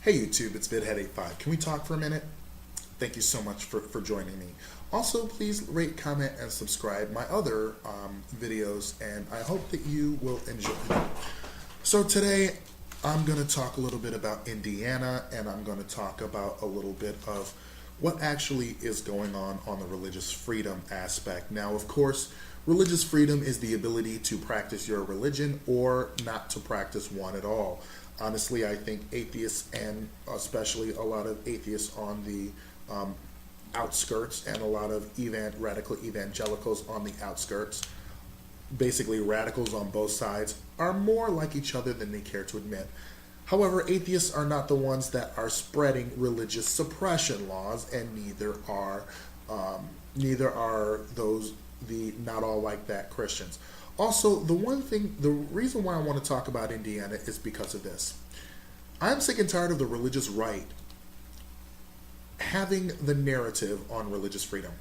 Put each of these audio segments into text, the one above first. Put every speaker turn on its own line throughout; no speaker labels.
Hey YouTube, it's VidHead85. Can we talk for a minute? Thank you so much for joining me. Also, please rate, comment, and subscribe my other videos, and I hope that you will enjoy them. So today, I'm going to talk a little bit about Indiana, and I'm going to talk about a little bit of what actually is going on the religious freedom aspect. Now, of course, religious freedom is the ability to practice your religion or not to practice one at all. Honestly, I think atheists, and especially a lot of atheists on the outskirts and a lot of radical evangelicals on the outskirts, basically radicals on both sides, are more like each other than they care to admit. However, atheists are not the ones that are spreading religious suppression laws, and neither are those the not all like that Christians. Also, the reason why I want to talk about Indiana is because of this. I'm sick and tired of the religious right having the narrative on religious freedom.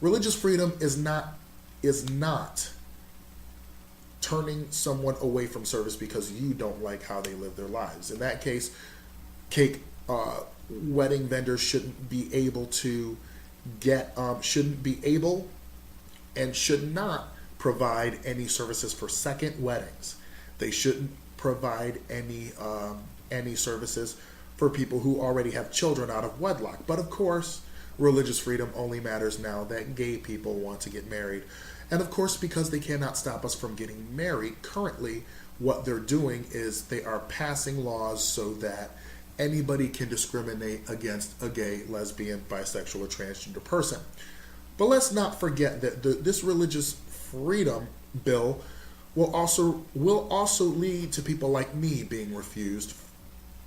Religious freedom is not turning someone away from service because you don't like how they live their lives. In that case, wedding vendors shouldn't be able and should not provide any services for second weddings. They shouldn't provide any services for people who already have children out of wedlock. But of course, religious freedom only matters now that gay people want to get married. And of course, because they cannot stop us from getting married, currently what they're doing is they are passing laws so that anybody can discriminate against a gay, lesbian, bisexual, or transgender person. But let's not forget that this religious freedom bill will also lead to people like me being refused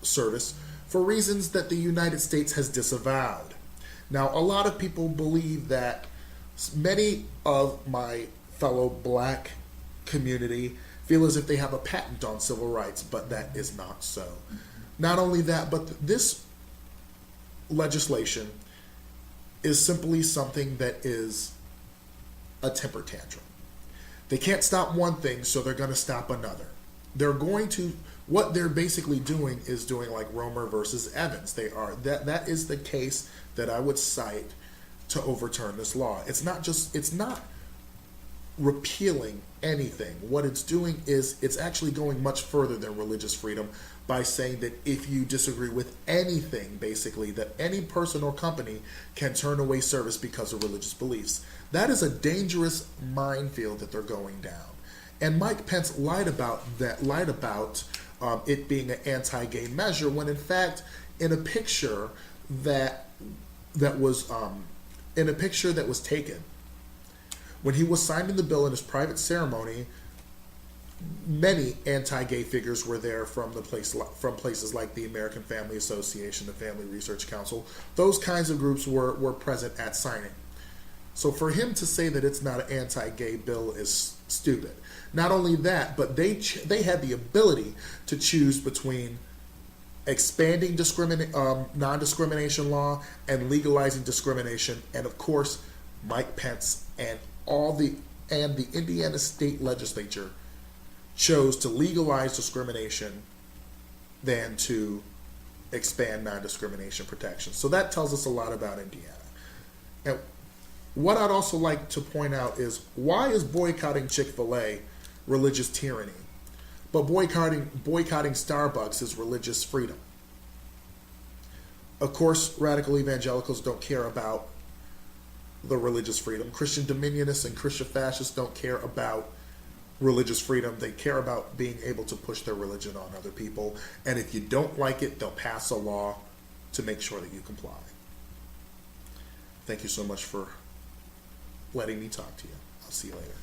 service for reasons that the United States has disavowed. Now, a lot of people believe that many of my fellow black community feel as if they have a patent on civil rights, but that is not so. Not only that, but this legislation is simply something that is a temper tantrum. They can't stop one thing, so they're going to stop another. What they're basically doing is doing like Romer versus Evans. That is the case that I would cite to overturn this law. It's not repealing anything. What it's doing is it's actually going much further than religious freedom by saying that if you disagree with anything, basically, that any person or company can turn away service because of religious beliefs. That is a dangerous minefield that they're going down. And Mike Pence lied about it being an anti-gay measure, when in fact, in a picture that was taken when he was signing the bill in his private ceremony, many anti-gay figures were there from places like the American Family Association, the Family Research Council. Those kinds of groups were present at signing. So for him to say that it's not an anti-gay bill is stupid. Not only that, but they had the ability to choose between expanding non-discrimination law and legalizing discrimination. And of course, Mike Pence and the Indiana State Legislature chose to legalize discrimination than to expand non-discrimination protections. So that tells us a lot about Indiana. And what I'd also like to point out is, why is boycotting Chick-fil-A religious tyranny, but boycotting Starbucks is religious freedom? Of course, radical evangelicals don't care about the religious freedom. Christian dominionists and Christian fascists don't care about religious freedom. They care about being able to push their religion on other people. And if you don't like it, they'll pass a law to make sure that you comply. Thank you so much for letting me talk to you. I'll see you later.